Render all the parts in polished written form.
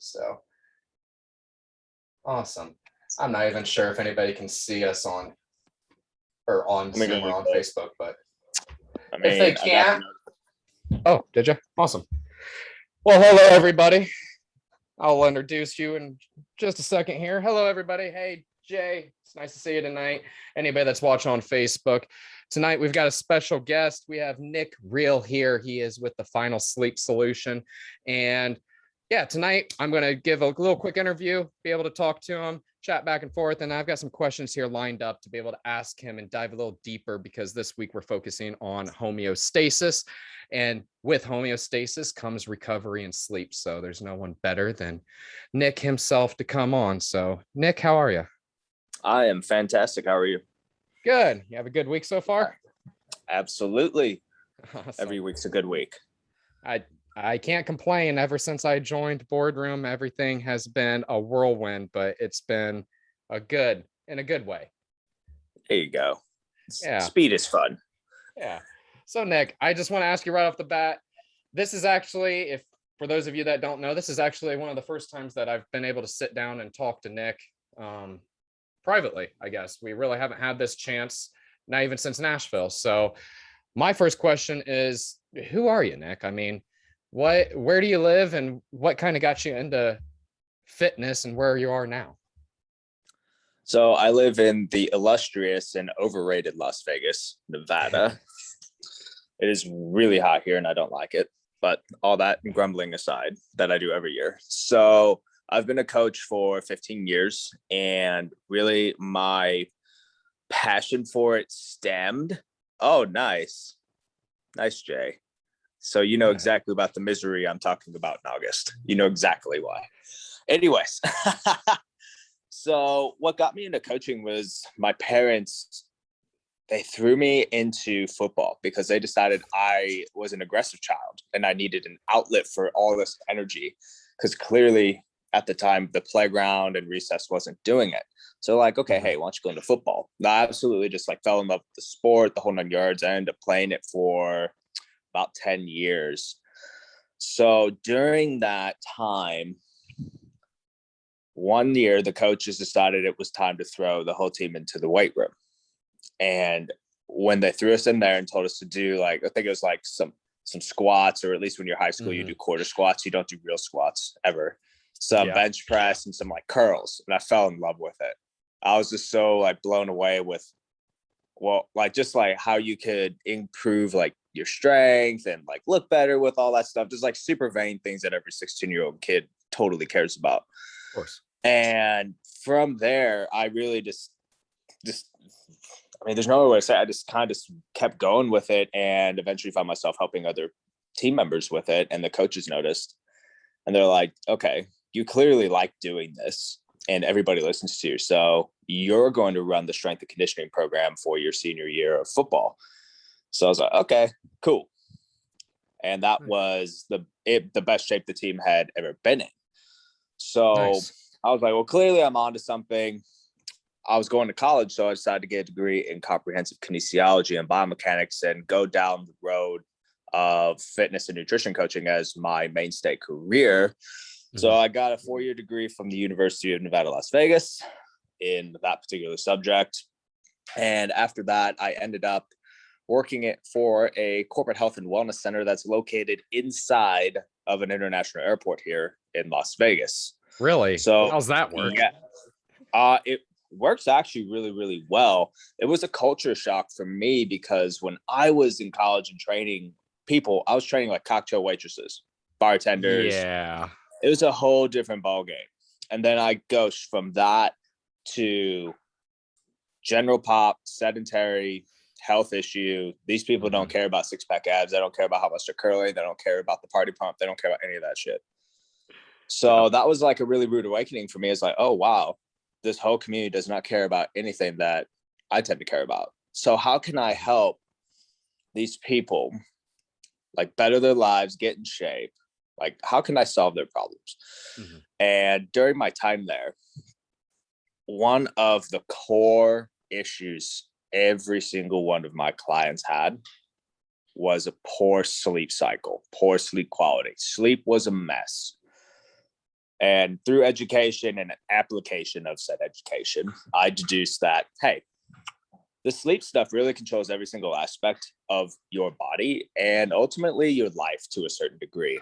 So awesome. I'm not even sure if anybody can see us on Zoom or on Facebook, but if they can't. Oh, did you? Awesome. Well, hello, everybody. I'll introduce you in just a second here. Hello, everybody. Hey, Jay. It's nice to see you tonight. Anybody that's watching on Facebook. Tonight, we've got a special guest. We have Nick Riell here. He is with the Final Sleep Solution. And yeah, tonight, I'm going to give a little quick interview, be able to talk to him, chat back and forth. And I've got some questions here lined up to be able to ask him and dive a little deeper, because this week we're focusing on homeostasis. And with homeostasis comes recovery and sleep. So there's no one better than Nick himself to come on. So Nick, how are you? I am fantastic. How are you? Good. You have a good week so far? Absolutely. Awesome. Every week's a good week. I can't complain. Ever since I joined Boardroom, everything has been a whirlwind, but it's been in a good way. There you go. Yeah. Speed is fun. Yeah. So Nick, I just want to ask you right off the bat, this is actually, for those of you that don't know, this is actually one of the first times that I've been able to sit down and talk to Nick privately, I guess. We really haven't had this chance, not even since Nashville. So my first question is, who are you, Nick? I mean, where do you live, and what kind of got you into fitness and where you are now? So I live in the illustrious and overrated Las Vegas, Nevada. It is really hot here and I don't like it, but all that grumbling aside, that I do every year. So I've been a coach for 15 years, and really my passion for it stemmed. Oh, nice. Nice, Jay. So you know exactly about the misery I'm talking about in August. You know exactly why. Anyways, so what got me into coaching was my parents. They threw me into football because they decided I was an aggressive child and I needed an outlet for all this energy, because clearly at the time the playground and recess wasn't doing it. So like, okay, hey, why don't you go into football? And I absolutely just like fell in love with the sport, the whole 9 yards. I ended up playing it for about 10 years. So during that time, one year the coaches decided it was time to throw the whole team into the weight room. And when they threw us in there and told us to do, like, I think it was like some squats, or at least when you're high school, you do quarter squats. You don't do real squats ever. Some bench press and some like curls. And I fell in love with it. I was just so like blown away with, well, like just like how you could improve like your strength and like look better with all that stuff. Just like super vain things that every 16-year-old kid totally cares about. Of course. And from there, I really just I mean, there's no other way to say it. I just kind of kept going with it, and eventually found myself helping other team members with it. And the coaches noticed, and they're like, okay, you clearly like doing this and everybody listens to you. So you're going to run the strength and conditioning program for your senior year of football. So I was like, okay, cool. And that was the best shape the team had ever been in. So nice. I was like, well, clearly I'm onto something. I was going to college, so I decided to get a degree in comprehensive kinesiology and biomechanics and go down the road of fitness and nutrition coaching as my mainstay career. Mm-hmm. So I got a 4-year degree from the University of Nevada, Las Vegas in that particular subject. And after that, I ended up working it for a corporate health and wellness center that's located inside of an international airport here in Las Vegas. Really? So how's that work? Yeah, it works actually really, really well. It was a culture shock for me because when I was in college and training people, I was training like cocktail waitresses, bartenders. Yeah. It was a whole different ballgame. And then I go from that to general pop, sedentary, health issue. These people don't care about six-pack abs. They don't care about how much they're curling. They don't care about the party pump. They don't care about any of that shit. So that was like a really rude awakening for me. It's like, oh, wow, this whole community does not care about anything that I tend to care about. So how can I help these people like better their lives, get in shape? Like, how can I solve their problems? Mm-hmm. And during my time there, one of the core issues every single one of my clients had was a poor sleep cycle, poor sleep quality. Sleep was a mess. And through education and application of said education, I deduced that, hey, the sleep stuff really controls every single aspect of your body and ultimately your life to a certain degree.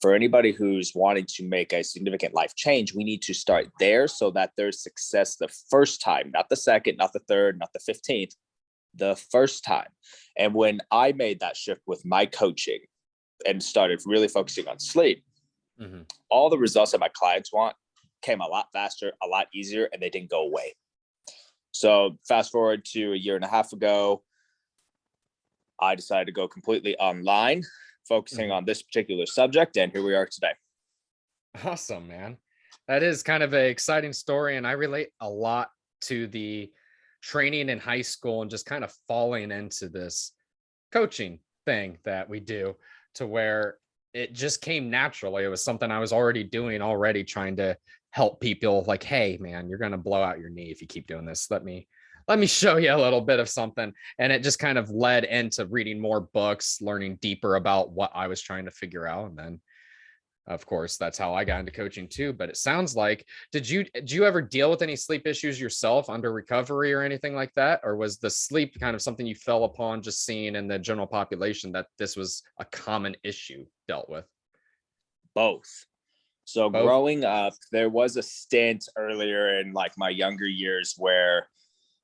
For anybody who's wanting to make a significant life change, we need to start there so that there's success the first time, not the second, not the third, not the 15th, the first time. And when I made that shift with my coaching and started really focusing on sleep, all the results that my clients want came a lot faster, a lot easier, and they didn't go away. So fast forward to a year and a half ago, I decided to go completely online, focusing on this particular subject. And here we are today. Awesome, man. That is kind of an exciting story. And I relate a lot to the training in high school and just kind of falling into this coaching thing that we do, to where it just came naturally. It was something I was already doing, trying to help people like, hey man, you're going to blow out your knee if you keep doing this. Let me show you a little bit of something. And it just kind of led into reading more books, learning deeper about what I was trying to figure out. And then of course, that's how I got into coaching too. But it sounds like, did you ever deal with any sleep issues yourself under recovery or anything like that? Or was the sleep kind of something you fell upon just seeing in the general population that this was a common issue dealt with? Both. So growing up, there was a stint earlier in like my younger years where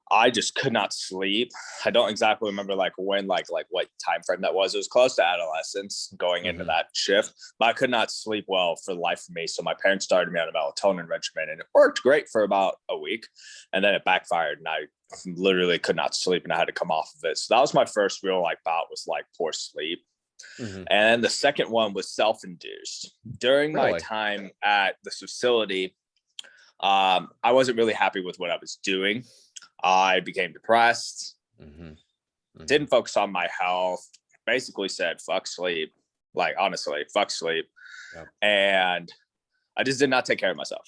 I just could not sleep. I don't exactly remember like when, like what time frame that was. It was close to adolescence going into that shift, but I could not sleep well for the life of me. So my parents started me on a melatonin regimen and it worked great for about a week. And then it backfired and I literally could not sleep and I had to come off of it. So that was my first real like bout was like poor sleep. And the second one was self-induced. During my time at this facility, I wasn't really happy with what I was doing. I became depressed, didn't focus on my health, basically said, fuck sleep. Like, honestly, fuck sleep. And I just did not take care of myself.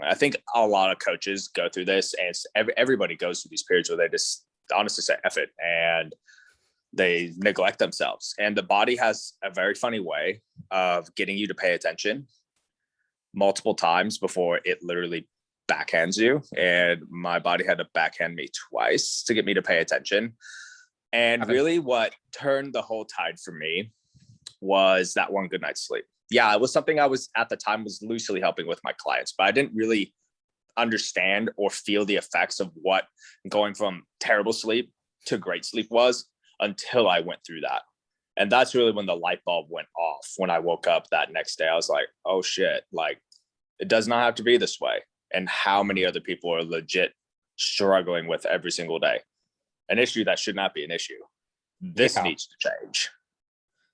I think a lot of coaches go through this and everybody goes through these periods where they just honestly say, F it. And they neglect themselves. And the body has a very funny way of getting you to pay attention multiple times before it literally backhands you. And my body had to backhand me twice to get me to pay attention. And really what turned the whole tide for me was that one good night's sleep. Yeah, it was something I was at the time was loosely helping with my clients, but I didn't really understand or feel the effects of what going from terrible sleep to great sleep was until I went through that. And that's really when the light bulb went off. When I woke up that next day, I was like, oh shit, like it does not have to be this way. And how many other people are legit struggling with every single day. An issue that should not be an issue. This needs to change.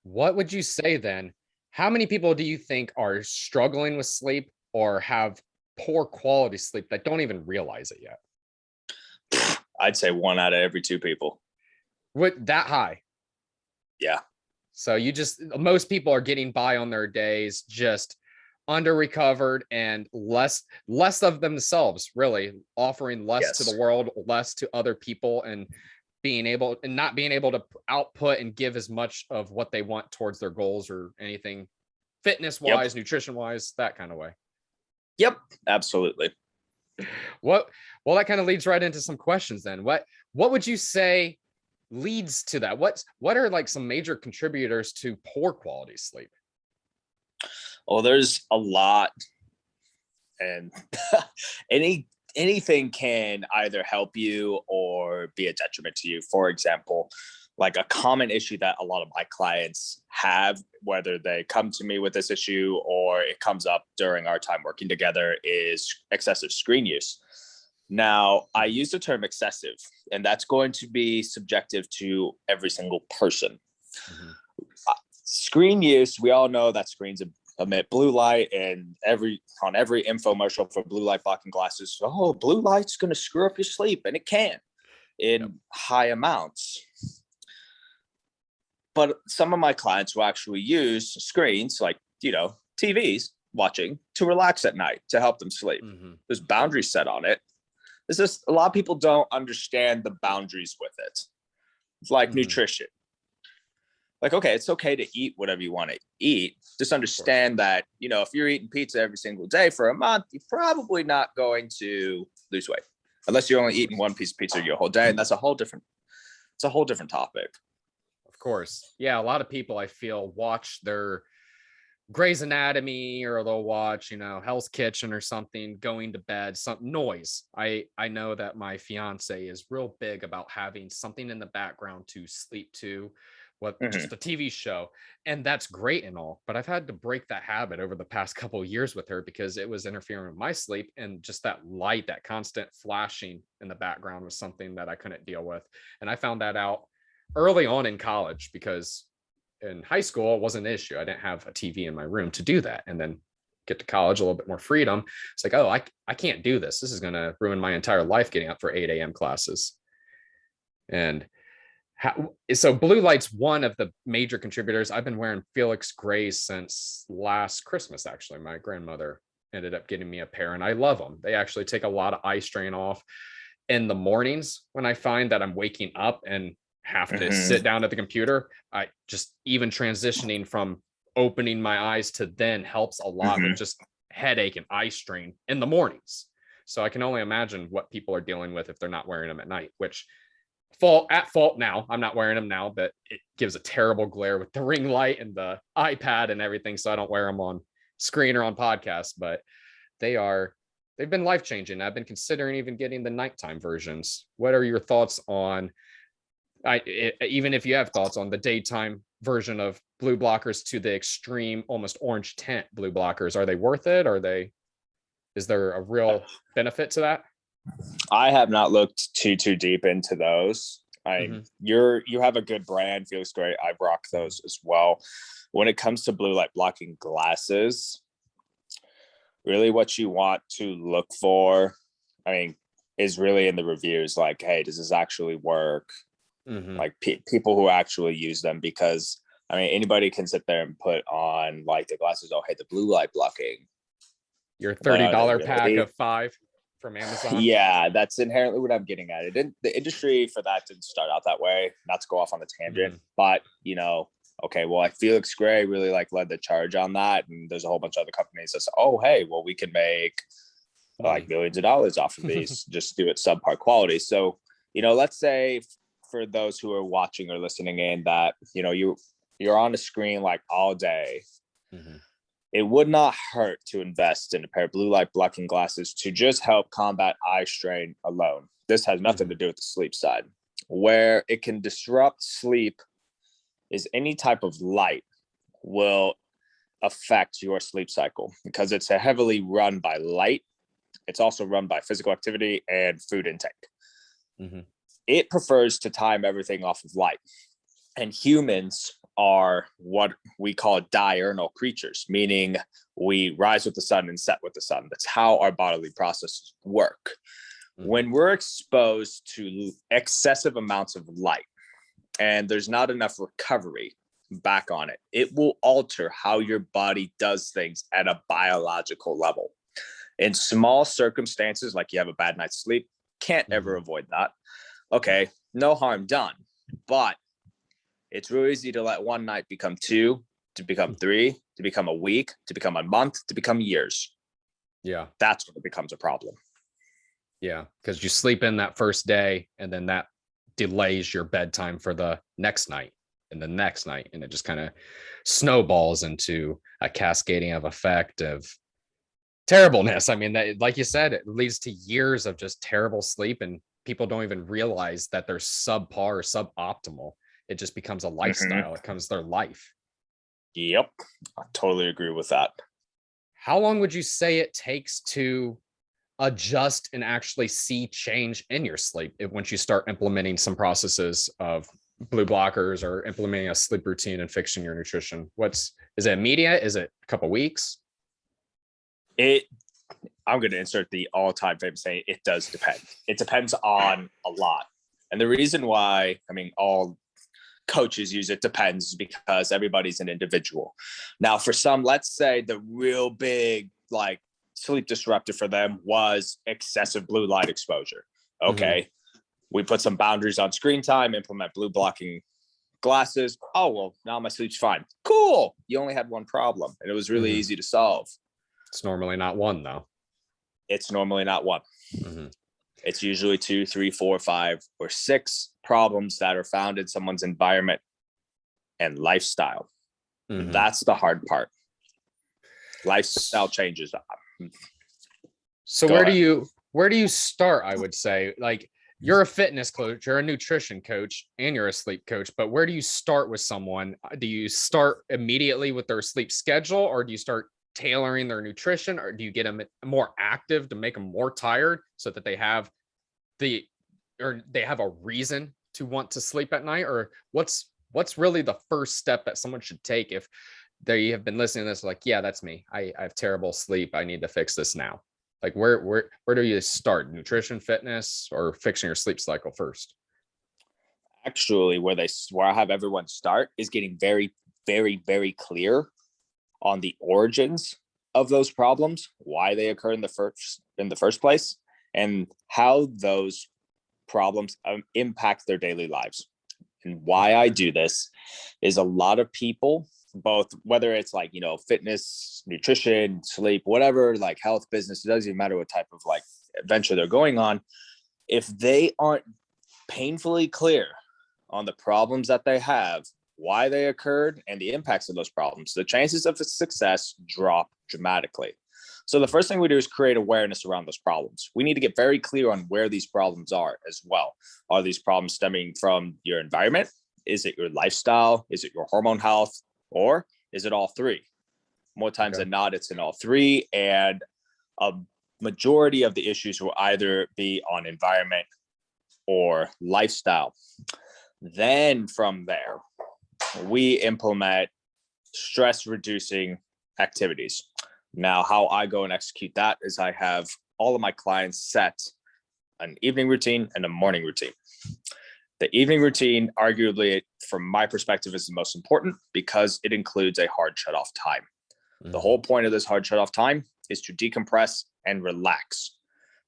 What would you say then? How many people do you think are struggling with sleep or have poor quality sleep that don't even realize it yet? I'd say 1 out of every 2 people. With that high? Yeah. So most people are getting by on their days, just under recovered and less of themselves, really offering less to the world, less to other people, and not being able to output and give as much of what they want towards their goals or anything fitness wise, nutrition wise, that kind of way. Yep, absolutely. Well, that kind of leads right into some questions then. What would you say leads to that? What are like some major contributors to poor quality sleep? Well, there's a lot, and anything can either help you or be a detriment to you. For example, like a common issue that a lot of my clients have, whether they come to me with this issue or it comes up during our time working together, is excessive screen use. Now, I use the term excessive, and that's going to be subjective to every single person. Screen use, we all know that screens emit blue light, and on every infomercial for blue light blocking glasses, oh, blue light's going to screw up your sleep, and it can in high amounts. But some of my clients will actually use screens like, TVs watching to relax at night to help them sleep. There's boundaries set on it. It's just a lot of people don't understand the boundaries with it. It's like nutrition. like, okay, it's okay to eat whatever you want to eat. Just understand that, if you're eating pizza every single day for a month, you're probably not going to lose weight unless you're only eating one piece of pizza your whole day. And that's a whole different topic. Of course. Yeah. A lot of people, I feel, watch their Grey's Anatomy, or they'll watch, Hell's Kitchen or something, going to bed, some noise. I know that my fiance is real big about having something in the background to sleep to, just a TV show. And that's great and all, but I've had to break that habit over the past couple of years with her, because it was interfering with my sleep, and just that light, that constant flashing in the background was something that I couldn't deal with. And I found that out early on in college, because in high school, it wasn't an issue. I didn't have a TV in my room to do that. And then get to college, a little bit more freedom. It's like, oh, I can't do this. This is going to ruin my entire life, getting up for 8 a.m. classes. And so blue light's one of the major contributors. I've been wearing Felix Grays since last Christmas. Actually, my grandmother ended up getting me a pair, and I love them. They actually take a lot of eye strain off in the mornings when I find that I'm waking up and have to sit down at the computer. I just, even transitioning from opening my eyes to then, helps a lot with just headache and eye strain in the mornings. So I can only imagine what people are dealing with if they're not wearing them at night, which at fault now. I'm not wearing them now, but it gives a terrible glare with the ring light and the iPad and everything. So I don't wear them on screen or on podcasts, but they've been life-changing. I've been considering even getting the nighttime versions. What are your thoughts on, even if you have thoughts on the daytime version of blue blockers to the extreme, almost orange tint blue blockers? Are they worth it? Is there a real benefit to that? I have not looked too deep into those. You have a good brand, feels great. I rock those as well. When it comes to blue light blocking glasses, really what you want to look for, is really in the reviews. Like, hey, does this actually work? Like people who actually use them, because anybody can sit there and put on like the glasses. Oh, hey, the blue light blocking. Your $30 pack of 5 from Amazon. Yeah, that's inherently what I'm getting at. The industry for that didn't start out that way. Not to go off on the tangent, but okay, well, Felix Gray really led the charge on that, and there's a whole bunch of other companies that say, oh, hey, well, we can make like millions of dollars off of these, just do it subpar quality. So, let's say for those who are watching or listening in that, you're on a screen like all day. It would not hurt to invest in a pair of blue light blocking glasses to just help combat eye strain alone. This has nothing to do with the sleep side. Where it can disrupt sleep is any type of light will affect your sleep cycle, because it's heavily run by light. It's also run by physical activity and food intake. It prefers to time everything off of light. And humans are what we call diurnal creatures, meaning we rise with the sun and set with the sun. That's how our bodily processes work. When we're exposed to excessive amounts of light and there's not enough recovery back on it, it will alter how your body does things at a biological level. In small circumstances, like you have a bad night's sleep, can't ever avoid that. Okay, no harm done. But it's real easy to let one night become 2, to become 3, to become a week, to become a month, to become years. Yeah. That's when it becomes a problem. Yeah, because you sleep in that first day, and then that delays your bedtime for the next night and the next night. And it just kind of snowballs into a cascading of effect of terribleness. That, like you said, it leads to years of just terrible sleep, and people don't even realize that they're subpar or suboptimal. It just becomes a lifestyle. It becomes their life. Yep. I totally agree with that. How long would you say it takes to adjust and actually see change in your sleep once you start implementing some processes of blue blockers or implementing a sleep routine and fixing your nutrition? Is it immediate? Is it a couple weeks? I'm going to insert the all-time famous saying, it does depend. It depends on a lot. And the reason why, all coaches use it depends, because everybody's an individual. Now, for some, let's say the real big sleep disruptor for them was excessive blue light exposure. Okay. We put some boundaries on screen time, implement blue blocking glasses. Oh, well, now my sleep's fine. Cool. You only had one problem, and it was really easy to solve. It's normally not one, though. It's normally not one. It's usually 2, 3, 4, 5, or 6 problems that are found in someone's environment and lifestyle. That's the hard part. Lifestyle changes. So where do you start? I would say, like, you're a fitness coach, you're a nutrition coach, and you're a sleep coach, but where do you start with someone? Do you start immediately with their sleep schedule, or do you start tailoring their nutrition, or do you get them more active to make them more tired so that they have a reason to want to sleep at night? Or what's really the first step that someone should take if they have been listening to this, like, yeah, that's me. I have terrible sleep. I need to fix this now. Like, where do you start? Nutrition, fitness, or fixing your sleep cycle first? Actually, where I have everyone start is getting very, very, very clear on the origins of those problems, why they occur in the first place, and how those problems impact their daily lives. And why I do this is a lot of people, both whether it's like, fitness, nutrition, sleep, whatever, like health, business, it doesn't even matter what type of like adventure they're going on. If they aren't painfully clear on the problems that they have, why they occurred, and the impacts of those problems, the chances of success drop dramatically. So the first thing we do is create awareness around those problems. We need to get very clear on where these problems are as well. Are these problems stemming from your environment? Is it your lifestyle? Is it your hormone health? Or is it all three? More times than not, it's in all three. And a majority of the issues will either be on environment or lifestyle. Then from there, we implement stress reducing activities. Now, how I go and execute that is I have all of my clients set an evening routine and a morning routine. The evening routine, arguably, from my perspective, is the most important because it includes a hard shutoff time. The whole point of this hard shutoff time is to decompress and relax.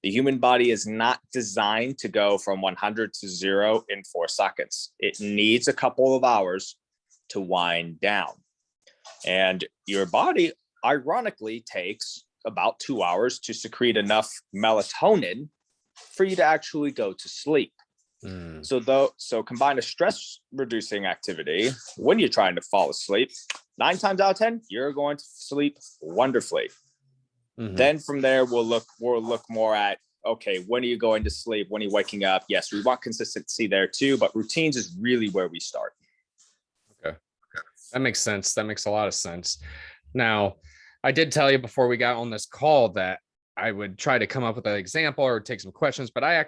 The human body is not designed to go from 100 to 0 in 4 seconds. It needs a couple of hours to wind down. And your body, ironically, takes about 2 hours to secrete enough melatonin for you to actually go to sleep. So combine a stress reducing activity when you're trying to fall asleep. 9 times out of 10, you're going to sleep wonderfully. Then from there, we'll look more at, okay, when are you going to sleep? When are you waking up? Yes, we want consistency there too, but routines is really where we start. Okay. That makes sense. That makes a lot of sense. Now, I did tell you before we got on this call that I would try to come up with an example or take some questions, but I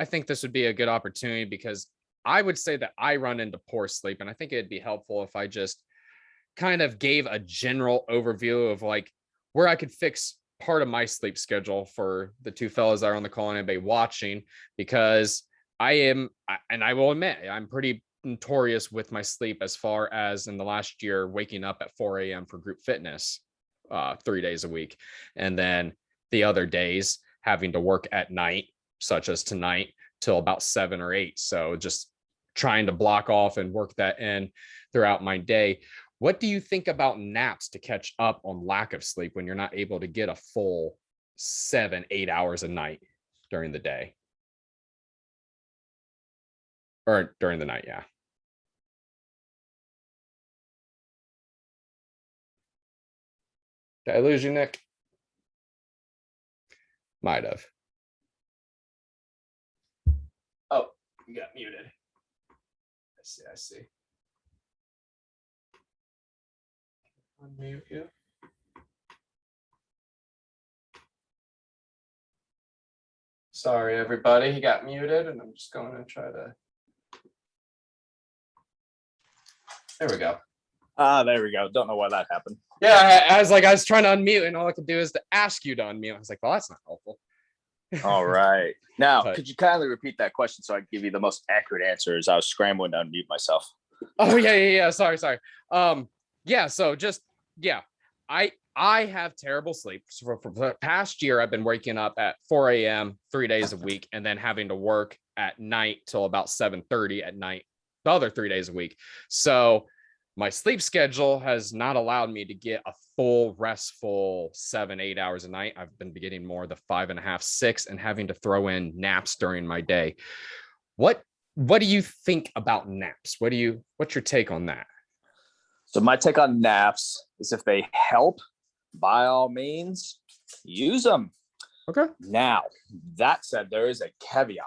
think this would be a good opportunity because I would say that I run into poor sleep, and I think it'd be helpful if I just kind of gave a general overview of like where I could fix part of my sleep schedule for the two fellas that are on the call and anybody watching, because I will admit, I'm pretty notorious with my sleep as far as in the last year, waking up at 4 a.m. for group fitness 3 days a week. And then the other days having to work at night, such as tonight, till about 7 or 8. So just trying to block off and work that in throughout my day. What do you think about naps to catch up on lack of sleep when you're not able to get a full 7-8 hours a night during the day? Or during the night, yeah. Did I lose you, Nick? Might have. Oh, you got muted. I see. Unmute you. Sorry, everybody. He got muted, and I'm just going to try to. There we go. There we go. Don't know why that happened. Yeah, I was trying to unmute, and all I could do is to ask you to unmute. I was like, well, that's not helpful. All right. Now, could you kindly repeat that question so I can give you the most accurate answer as I was scrambling to unmute myself? Oh, yeah. Sorry. Yeah, so just, yeah, I have terrible sleep. So for the past year, I've been waking up at 4 a.m. 3 days a week and then having to work at night till about 7:30 at night the other 3 days a week. So my sleep schedule has not allowed me to get a full restful 7-8 hours a night. I've been getting more of the 5.5, 6, and having to throw in naps during my day. What do you think about naps? What's your take on that? So my take on naps is if they help, by all means, use them. Okay. Now, that said, there is a caveat.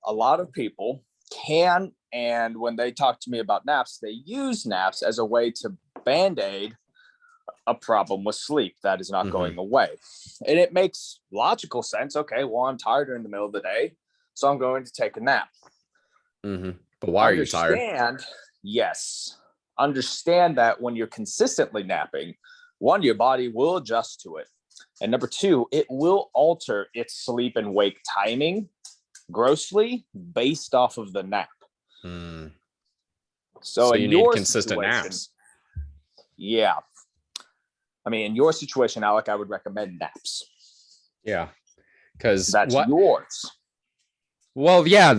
A lot of people can, and when they talk to me about naps, they use naps as a way to band-aid a problem with sleep that is not going away. And it makes logical sense. Okay, well, I'm tired in the middle of the day, so I'm going to take a nap. But why are you tired? Yes. Understand that when you're consistently napping, one, your body will adjust to it. And number two, it will alter its sleep and wake timing grossly based off of the nap. So you need consistent naps. Yeah. I mean, in your situation, Alec, I would recommend naps. Yeah. Because that's yours. Well, yeah,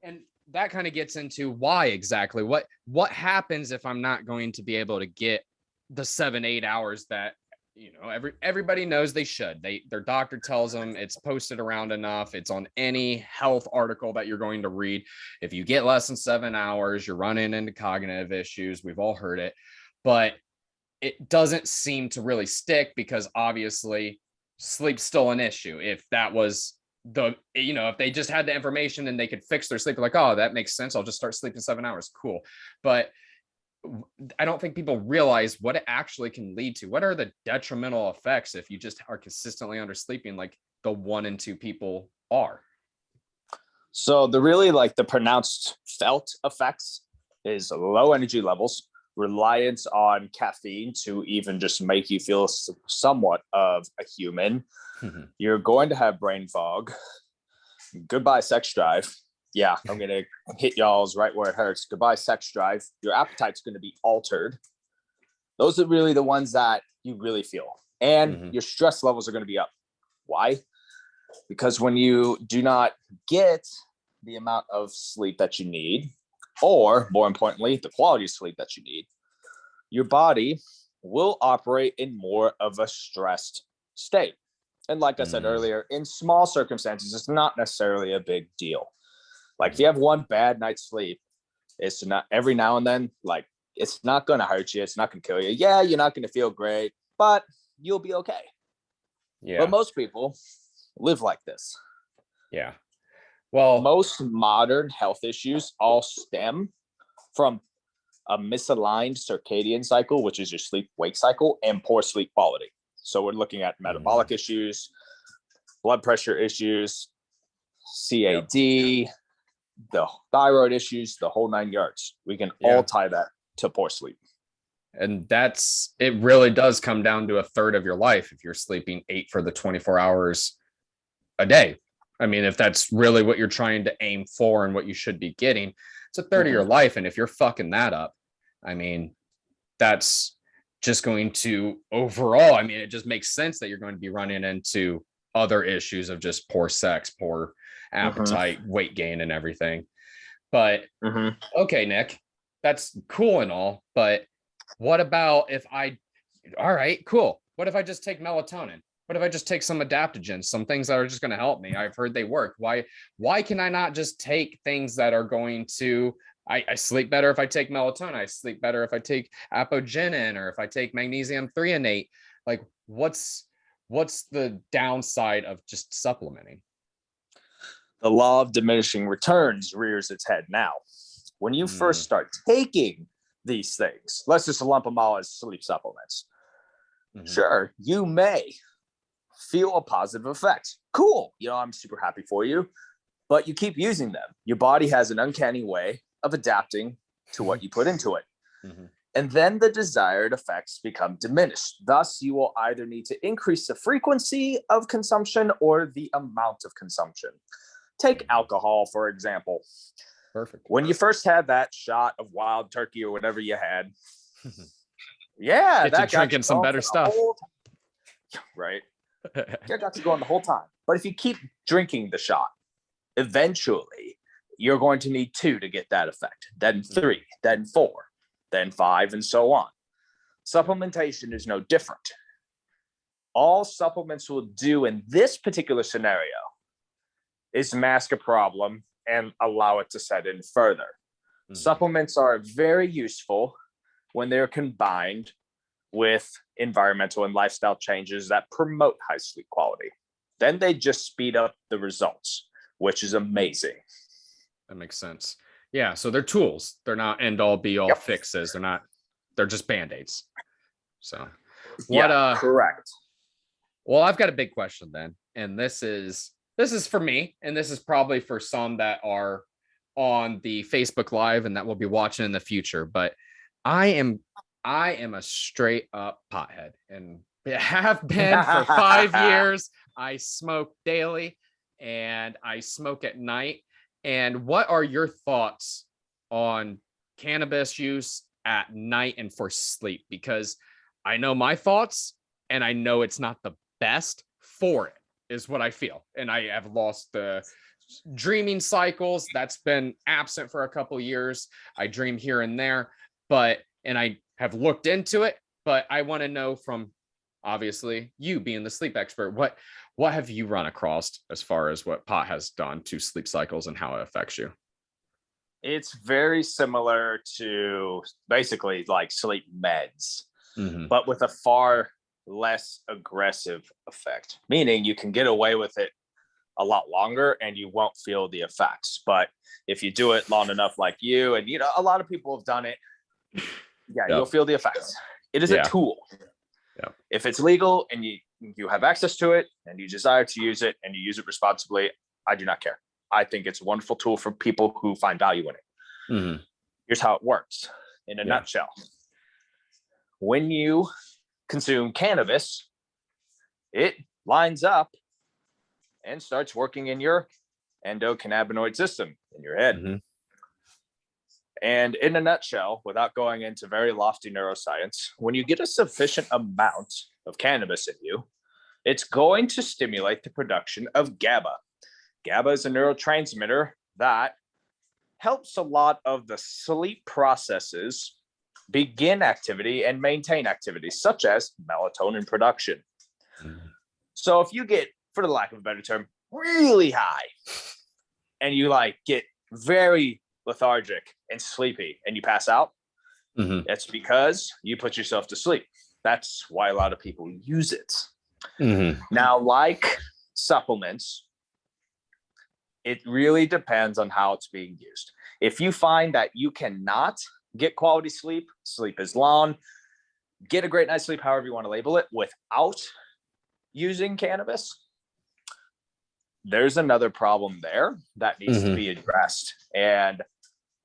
and that kind of gets into why exactly. What happens if I'm not going to be able to get the 7-8 hours that, you know, everybody knows they should. Their doctor tells them, it's posted around enough. It's on any health article that you're going to read. If you get less than 7 hours, you're running into cognitive issues. We've all heard it, but it doesn't seem to really stick because obviously sleep's still an issue. If that was if they just had the information and they could fix their sleep, like, oh, that makes sense, I'll just start sleeping 7 hours. Cool. But I don't think people realize what it actually can lead to. What are the detrimental effects if you just are consistently undersleeping like the 1 in 2 people are? So the pronounced felt effects is low energy levels, reliance on caffeine to even just make you feel somewhat of a human. You're going to have brain fog. Goodbye sex drive. Yeah, I'm going to hit y'all's right where it hurts. Goodbye sex drive. Your appetite's going to be altered. Those are really the ones that you really feel. And your stress levels are going to be up. Why? Because when you do not get the amount of sleep that you need, or more importantly, the quality of sleep that you need, your body will operate in more of a stressed state. And like I said earlier, in small circumstances, it's not necessarily a big deal. Like if you have one bad night's sleep, it's not every now and then, like it's not going to hurt you. It's not going to kill you. Yeah, you're not going to feel great, but you'll be okay. Yeah. But most people live like this. Yeah. Well, most modern health issues all stem from a misaligned circadian cycle, which is your sleep-wake cycle, and poor sleep quality. So we're looking at metabolic issues, blood pressure issues, CAD, the thyroid issues, the whole 9 yards. We can all tie that to poor sleep. And it really does come down to a third of your life if you're sleeping 8 for the 24 hours a day. I mean, if that's really what you're trying to aim for and what you should be getting, it's a third of your life. And if you're fucking that up, I mean, that's just going to overall, I mean, it just makes sense that you're going to be running into other issues of just poor sex, poor appetite, weight gain, and everything. But okay, Nick, that's cool and all, but what about all right, cool. What if I just take melatonin? What if I just take some adaptogens, some things that are just going to help me? I've heard they work. Why can I not just take things that are going to, I sleep better if I take melatonin. I sleep better if I take apogenin or if I take magnesium threonate. Like what's the downside of just supplementing? The law of diminishing returns rears its head now. When you first start taking these things, let's just lump them all as sleep supplements. Sure, you may feel a positive effect. Cool. I'm super happy for you, but you keep using them. Your body has an uncanny way of adapting to what you put into it. And then the desired effects become diminished. Thus, you will either need to increase the frequency of consumption or the amount of consumption. Take alcohol, for example. Perfect. When you first had that shot of wild turkey or whatever you had, yeah, that got drinking some better stuff. Right. You got to go on the whole time. But if you keep drinking the shot, eventually you're going to need 2 to get that effect, then 3, then 4, then 5, and so on. Supplementation is no different. All supplements will do in this particular scenario is mask a problem and allow it to set in further. Supplements are very useful when they're combined with environmental and lifestyle changes that promote high sleep quality. Then they just speed up the results, which is amazing. That makes sense. Yeah, so they're tools. They're not end all be all fixes. They're just band-aids. So correct. Well, I've got a big question then. And this is for me, and this is probably for some that are on the Facebook Live and that will be watching in the future. But I am a straight up pothead and have been for 5 years. I smoke daily and I smoke at night. And what are your thoughts on cannabis use at night and for sleep? Because I know my thoughts and I know it's not the best for it, is what I feel. And I have lost the dreaming cycles. That's been absent for a couple of years. I dream here and there, and I have looked into it, but I want to know from, obviously, you being the sleep expert, what have you run across as far as what pot has done to sleep cycles and how it affects you? It's very similar to basically like sleep meds, but with a far less aggressive effect, meaning you can get away with it a lot longer and you won't feel the effects. But if you do it long enough, like you, and a lot of people have done it, you'll feel the effects. It is a tool. If it's legal and you have access to it and you desire to use it and you use it responsibly, I do not care. I think it's a wonderful tool for people who find value in it. Here's how it works in a nutshell. When you consume cannabis, it lines up and starts working in your endocannabinoid system in your head. And in a nutshell, without going into very lofty neuroscience, when you get a sufficient amount of cannabis in you, it's going to stimulate the production of GABA. GABA is a neurotransmitter that helps a lot of the sleep processes begin activity and maintain activity, such as melatonin production. So if you get, for the lack of a better term, really high, and you get very lethargic and sleepy and you pass out, it's because you put yourself to sleep. That's why a lot of people use it. Now, like supplements, it really depends on how it's being used. If you find that you cannot get quality sleep, sleep is long, get a great night's sleep, however you want to label it, without using cannabis, there's another problem there that needs to be addressed. And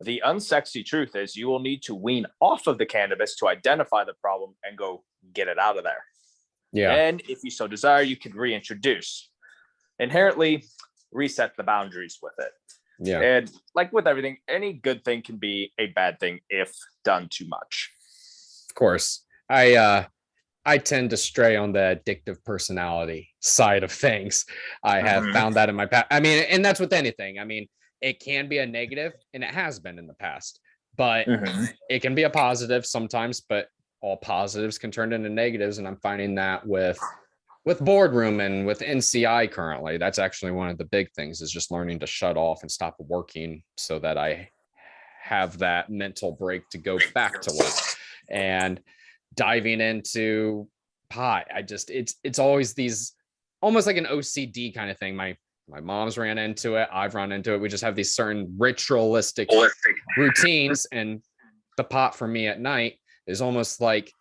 the unsexy truth is you will need to wean off of the cannabis to identify the problem and go get it out of there. And if you so desire, you can reintroduce. Inherently reset the boundaries with it. And like with everything, any good thing can be a bad thing if done too much. Of course. I tend to stray on the addictive personality side of things. I have found that in my past. I mean, and that's with anything. I mean, it can be a negative, and it has been in the past, but it can be a positive sometimes, but all positives can turn into negatives. And I'm finding that with boardroom and with NCI currently, that's actually one of the big things, is just learning to shut off and stop working so that I have that mental break to go back to work. And diving into pot, it's always these, almost like an OCD kind of thing. My mom's ran into it. I've run into it. We just have these certain ritualistic routines, and the pot for me at night is almost like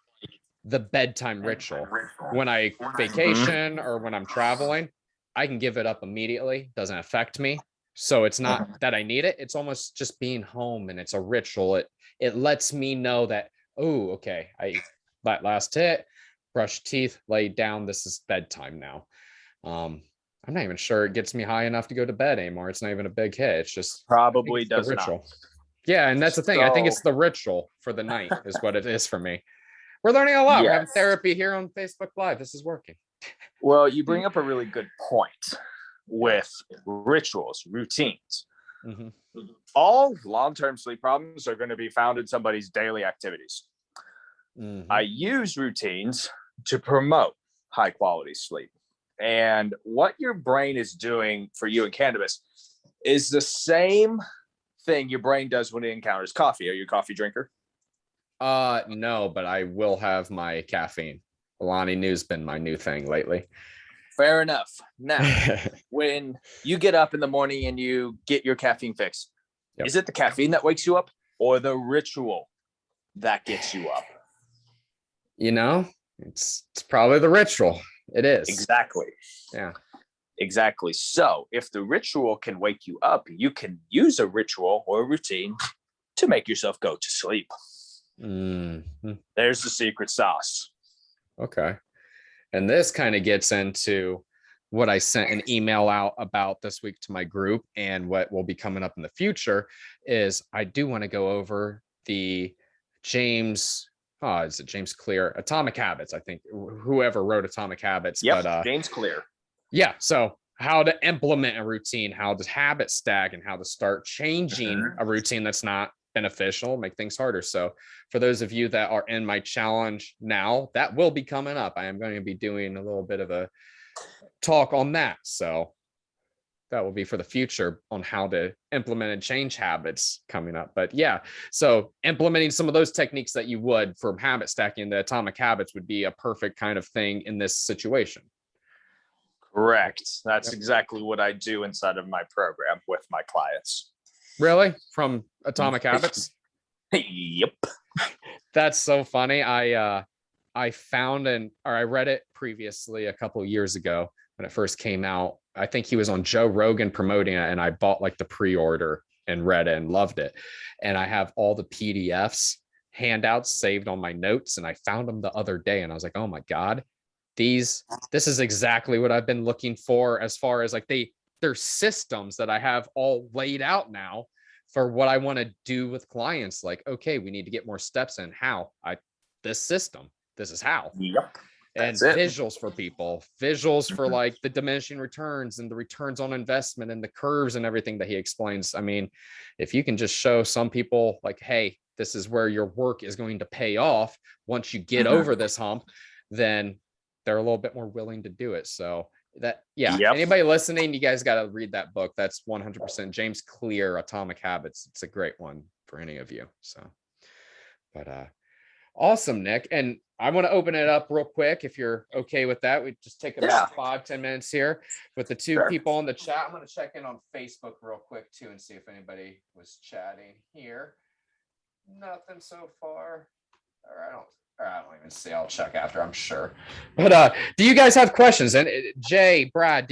the bedtime ritual. When I vacation or when I'm traveling, I can give it up immediately. Doesn't affect me. So it's not that I need it. It's almost just being home, and it's a ritual. It lets me know that, oh, okay, that last hit, brush teeth, lay down. This is bedtime now. I'm not even sure it gets me high enough to go to bed anymore. It's not even a big hit. It's just probably does the ritual. not. Yeah, and that's the thing. I think it's the ritual for the night is what it is for me. We're learning a lot. We're having therapy here on Facebook Live. This is working. Well, you bring up a really good point with rituals, routines. Mm-hmm. All long-term sleep problems are going to be found in somebody's daily activities. Mm-hmm. I use routines to promote high quality sleep. And what your brain is doing for you in cannabis is the same thing your brain does when it encounters coffee. Are you a coffee drinker? No, but I will have my caffeine. Alani New's been my new thing lately. Fair enough. Now, when you get up in the morning and you get your caffeine fix, yep. Is it the caffeine that wakes you up or the ritual that gets you up? You know, it's probably the ritual. It is. Exactly. Yeah. Exactly. So if the ritual can wake you up, you can use a ritual or a routine to make yourself go to sleep. Mm-hmm. There's the secret sauce. Okay. And this kind of gets into what I sent an email out about this week to my group, and what will be coming up in the future is I do want to go over the James Clear Atomic Habits. I think whoever wrote Atomic Habits. Yep, but James Clear. Yeah. So how to implement a routine, how to habit stack, and how to start changing a routine that's not beneficial, make things harder. So for those of you that are in my challenge now, that will be coming up. I am going to be doing a little bit of a talk on that. So that will be for the future on how to implement and change habits coming up. But yeah, so implementing some of those techniques that you would from habit stacking, the Atomic Habits would be a perfect kind of thing in this situation. Correct. That's exactly what I do inside of my program with my clients. Really? From Atomic Habits? Yep. That's so funny. I read it previously a couple of years ago when it first came out. I think he was on Joe Rogan promoting it, and I bought like the pre-order and read it and loved it. And I have all the PDFs handouts saved on my notes, and I found them the other day, and I was like, oh my God, this is exactly what I've been looking for, as far as like they're systems that I have all laid out now for what I want to do with clients. Like, okay, we need to get more steps in. This system, this is how. Yep. And visuals for people, visuals for like the diminishing returns and the returns on investment and the curves and everything that he explains. I mean, if you can just show some people like, hey, this is where your work is going to pay off once you get over this hump, then they're a little bit more willing to do it. So anybody listening, you guys got to read that book. That's 100% James Clear, Atomic Habits. It's a great one for any of you. So, but awesome, Nick. And I want to open it up real quick, if you're okay with that. We just take about 5-10 minutes here with the two people in the chat. I'm going to check in on Facebook real quick too and see if anybody was chatting here. Nothing so far. I don't even see. I'll check after, I'm sure. But do you guys have questions? And Jay, Brad,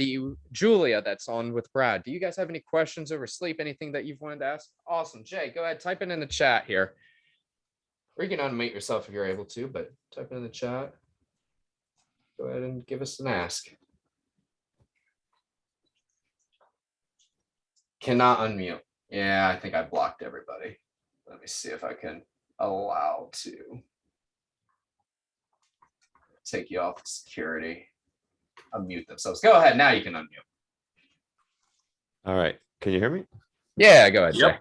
Julia, that's on with Brad, do you guys have any questions over sleep? Anything that you've wanted to ask? Awesome. Jay, go ahead, type it in the chat here. Or you can unmute yourself if you're able to, but type it in the chat. Go ahead and give us an ask. Cannot unmute. Yeah, I think I blocked everybody. Let me see if I can allow to take you off security. Unmute themselves. Go ahead. Now you can unmute. All right. Can you hear me? Yeah, go ahead, Jay.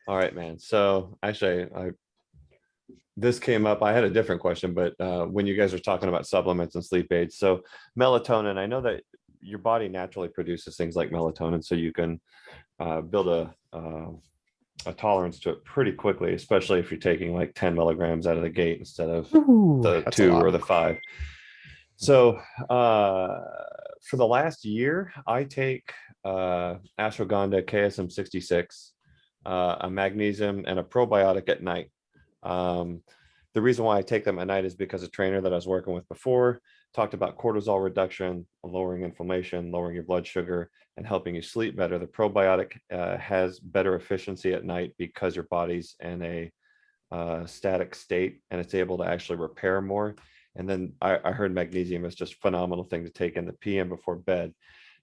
All right, man. So actually, this came up. I had a different question, but when you guys are talking about supplements and sleep aids, so melatonin, I know that your body naturally produces things like melatonin, so you can build a tolerance to it pretty quickly, especially if you're taking like 10 milligrams out of the gate instead of the 2 or the 5. So for the last year, I take ashwagandha, KSM 66, a magnesium, and a probiotic at night. The reason why I take them at night is because a trainer that I was working with before talked about cortisol reduction, lowering inflammation, lowering your blood sugar, and helping you sleep better. The probiotic has better efficiency at night because your body's in a static state and it's able to actually repair more. And then I heard magnesium is just a phenomenal thing to take in the PM before bed.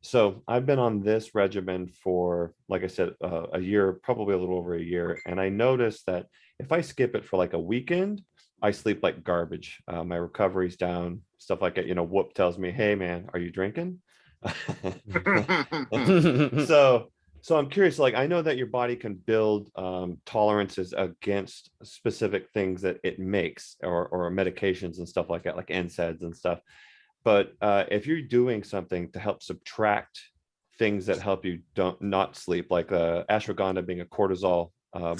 So I've been on this regimen for, like I said, a year, probably a little over a year. And I noticed that if I skip it for like a weekend, I sleep like garbage. My recovery's down, stuff like that. Whoop tells me, hey man, are you drinking? So So I'm curious, like, I know that your body can build tolerances against specific things that it makes or medications and stuff like that, like NSAIDs and stuff. But if you're doing something to help subtract things that help you not sleep, like ashwagandha being a cortisol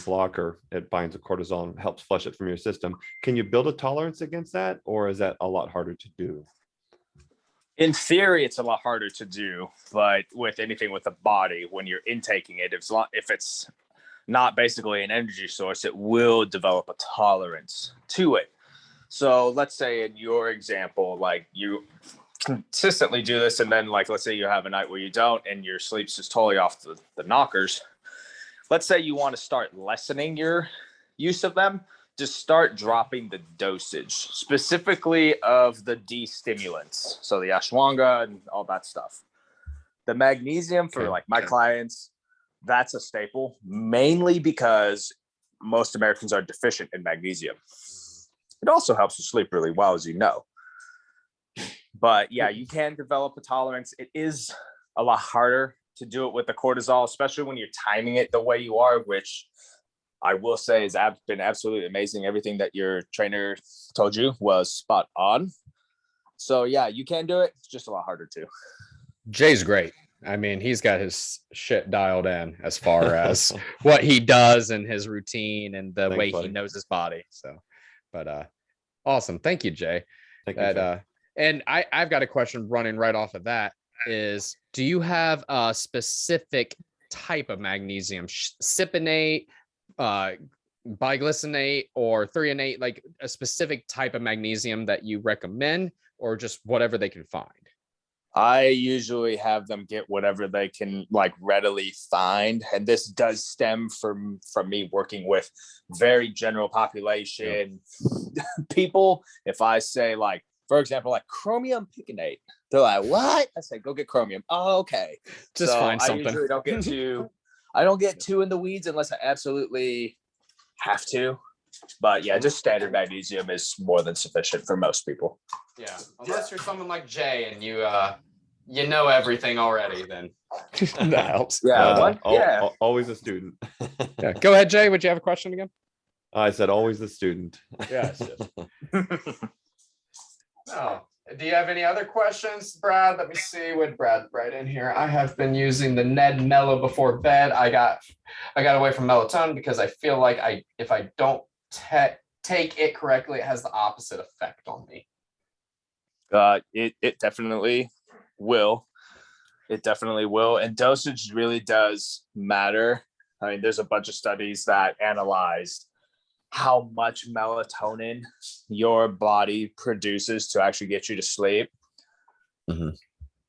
blocker, it binds a cortisol and helps flush it from your system. Can you build a tolerance against that, or is that a lot harder to do? In theory, it's a lot harder to do, but with anything with the body, when you're intaking it, if it's not basically an energy source, it will develop a tolerance to it. So let's say in your example, like you consistently do this, and then like let's say you have a night where you don't, and your sleep's just totally off the knockers. Let's say you want to start lessening your use of them. Just start dropping the dosage, specifically of the de-stimulants. So the ashwagandha and all that stuff. The magnesium for like my clients, that's a staple, mainly because most Americans are deficient in magnesium. It also helps you sleep really well, as you know. But yeah, you can develop a tolerance. It is a lot harder to do it with the cortisol, especially when you're timing it the way you are, which I will say has been absolutely amazing. Everything that your trainer told you was spot on. So yeah, you can do it. It's just a lot harder too. Jay's great. I mean, he's got his shit dialed in as far as what he does and his routine and the way he knows his body. So, but awesome. Thank you, Jay. Thank you. And I've got a question running right off of that is, do you have a specific type of magnesium, cypionate, biglycinate, or threonate, like a specific type of magnesium that you recommend, or just whatever they can find? I usually have them get whatever they can like readily find. And this does stem from me working with very general population people. If I say like, for example, like chromium piconate, they're like, what? I say, go get chromium. Oh, okay. Just find something. I usually don't get too in the weeds unless I absolutely have to. But yeah, just standard magnesium is more than sufficient for most people. Yeah, unless you're someone like Jay and you know everything already, then that helps. Yeah, always a student. Yeah, go ahead, Jay. Would you have a question again? I said always a student. Yes. Oh, do you have any other questions, Brad? Let me see what Brad right in here. I have been using the Ned Mellow before bed. I got away from melatonin because I feel like if I don't take it correctly, it has the opposite effect on me. It definitely will. It definitely will. And dosage really does matter. I mean, there's a bunch of studies that analyzed how much melatonin your body produces to actually get you to sleep. Mm-hmm.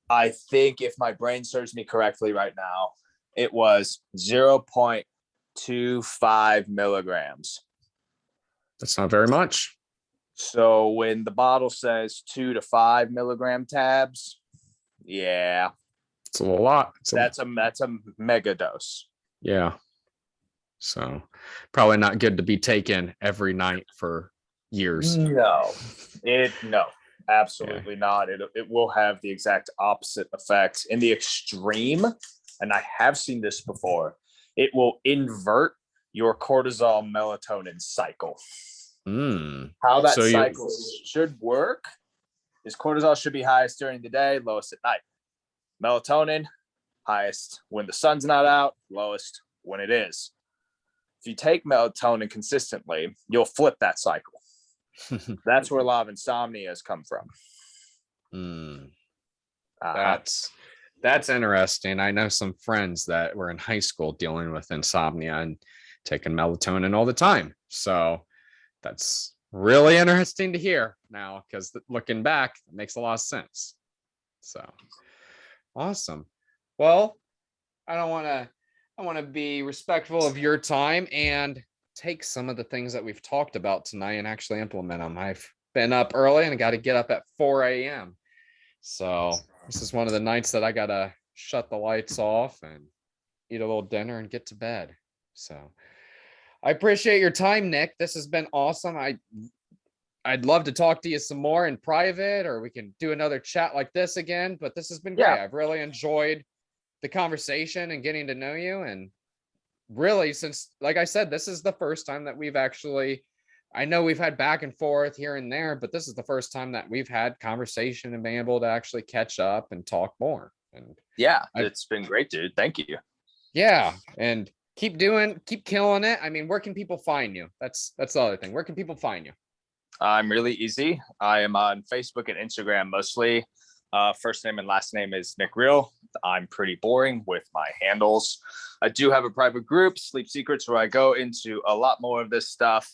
I think if my brain serves me correctly right now, it was 0.25 milligrams. That's not very much. So when the bottle says 2 to 5 milligram tabs, yeah, it's a lot. That's a mega dose. Yeah. So probably not good to be taken every night for years. No, absolutely not. It will have the exact opposite effect in the extreme. And I have seen this before. It will invert your cortisol melatonin cycle. How that cycle should work is cortisol should be highest during the day, lowest at night. Melatonin, highest when the sun's not out, lowest when it is. If you take melatonin consistently, you'll flip that cycle. That's where a lot of insomnia has come from. That's interesting. I know some friends that were in high school dealing with insomnia and taking melatonin all the time. So that's really interesting to hear now, because looking back, it makes a lot of sense. So awesome. Well, I want to be respectful of your time and take some of the things that we've talked about tonight and actually implement them. I've been up early and got to get up at 4 a.m. So this is one of the nights that I got to shut the lights off and eat a little dinner and get to bed. So I appreciate your time, Nick. This has been awesome. I'd love to talk to you some more in private, or we can do another chat like this again, but this has been great. I've really enjoyed the conversation and getting to know you. And really, since, like I said, this is the first time that we've actually, I know we've had back and forth here and there, but this is the first time that we've had conversation and been able to actually catch up and talk more. And yeah, it's been great, dude. Thank you. Yeah. And keep killing it. I mean, where can people find you? That's the other thing. Where can people find you? I'm really easy. I am on Facebook and Instagram mostly. First name and last name is Nick Riell. I'm pretty boring with my handles. I do have a private group, Sleep Secrets, where I go into a lot more of this stuff,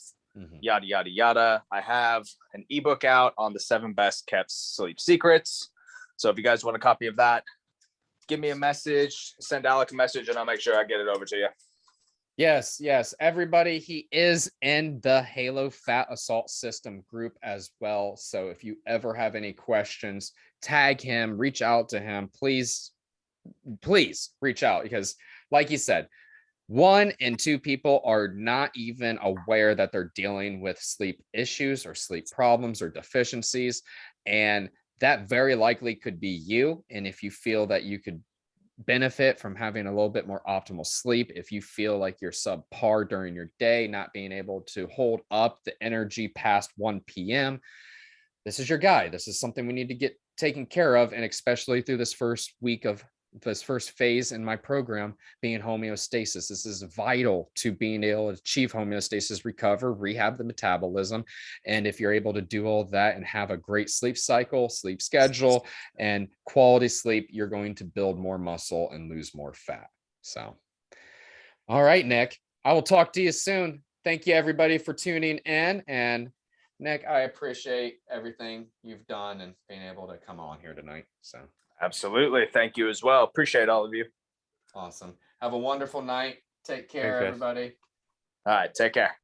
yada, yada, yada. I have an ebook out on the 7 best kept sleep secrets. So if you guys want a copy of that, give me a message, send Alec a message, and I'll make sure I get it over to you. Yes, everybody, he is in the H.A.L.O Fat Assault System group as well. So if you ever have any questions, tag him, reach out to him. Please reach out, because like you said, 1 in 2 people are not even aware that they're dealing with sleep issues or sleep problems or deficiencies. And that very likely could be you. And if you feel that you could benefit from having a little bit more optimal sleep, if you feel like you're subpar during your day, not being able to hold up the energy past 1 p.m., this is your guy. This is something we need to get taken care of. And especially through this first week of this first phase in my program being homeostasis. This is vital to being able to achieve homeostasis, recover, rehab the metabolism. And if you're able to do all that and have a great sleep cycle, sleep schedule, and quality sleep, you're going to build more muscle and lose more fat. So, all right, Nick, I will talk to you soon. Thank you, everybody, for tuning in. And Nick, I appreciate everything you've done and being able to come on here tonight. So absolutely. Thank you as well. Appreciate all of you. Awesome. Have a wonderful night. Take care, everybody. All right. Take care.